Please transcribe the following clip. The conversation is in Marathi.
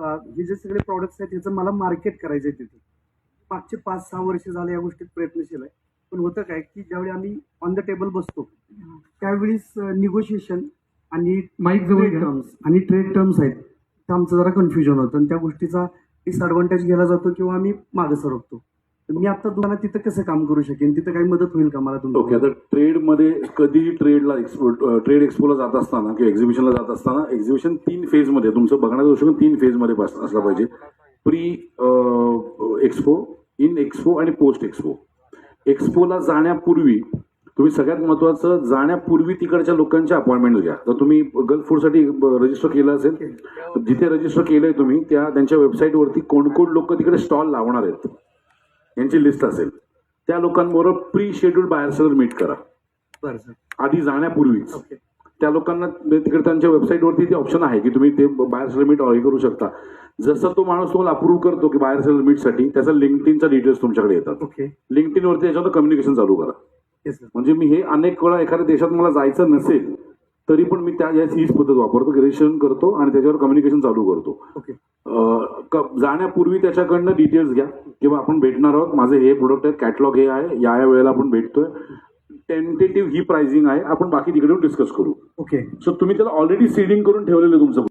हे जे सगळे प्रॉडक्ट्स आहेत ह्याचं मला मार्केट करायचं आहे तिथे. मागचे 5-6 वर्ष झाले या गोष्टीत प्रयत्नशील आहे. पण होतं काय की ज्यावेळी आम्ही ऑन द टेबल बसतो त्यावेळीस निगोशिएशन आणि माईक जवळ घ्या. ट्रेड टर्म्स आहेत तर आमचं जरा कन्फ्युजन होतं आणि त्या गोष्टीचा डिसएडव्हान्टेज घ्यायला जातो किंवा आम्ही मागे सरकतो. तर मी आता तुम्हाला तिथं कसं काम करू शकेन, तिथं काही मदत होईल का मला ओके. तुमची? आता ट्रेडमध्ये कधीही ट्रेड एक्सपोला जात असताना किंवा एक्झिबिशनला जात असताना एक्झिबिशन 3 फेजमध्ये तुमचं बघण्याचा दृष्टिकोन 3 फेजमध्ये असला पाहिजे. प्री एक्सपो, इन एक्सपो आणि पोस्ट एक्सपो. एक्सपोला जाण्यापूर्वी तुम्ही सगळ्यात महत्वाचं जाण्यापूर्वी तिकडच्या लोकांच्या अपॉइंटमेंट घ्या. तर तुम्ही गल्फ फूडसाठी रजिस्टर केलं असेल तर जिथे रजिस्टर केलंय तुम्ही त्यांच्या वेबसाईटवरती कोण कोण लोक तिकडे स्टॉल लावणार आहेत यांची लिस्ट असेल. त्या लोकांबरोबर pre scheduled buyer seller meet करा बरं सर. आधी जाण्यापूर्वीच. ओके. त्या लोकांना तिकडे त्यांच्या वेबसाईटवरती ते ऑप्शन आहे की तुम्ही ते बायर सेलर मीट हे करू शकता. जसं तो माणूस तुम्हाला अप्रूव्ह करतो की बायर सेलर मीटसाठी त्याचा लिंक्डइनचा डिटेल्स तुमच्याकडे येतात. ओके. लिंक्डइनवरती याच्यावर कम्युनिकेशन चालू करा. Yes sir. म्हणजे मी हे अनेक वेळा एखाद्या देशात मला जायचं नसेल तरी पण मी हीच पद्धत वापरतो की रजिस्ट्रेशन करतो आणि त्याच्यावर कम्युनिकेशन चालू करतो. ओके. जाण्यापूर्वी त्याच्याकडनं डिटेल्स घ्या किंवा आपण भेटणार आहोत, माझे हे प्रोडक्ट आहे, कॅटलॉग हे आहे, या वेळेला आपण भेटतोय, टेंटेटिव्ह ही प्राइसिंग आहे, आपण बाकी तिकडे डिस्कस करू. ओके. सो तुम्ही त्याला ऑलरेडी सीडिंग करून ठेवलेलं तुमचं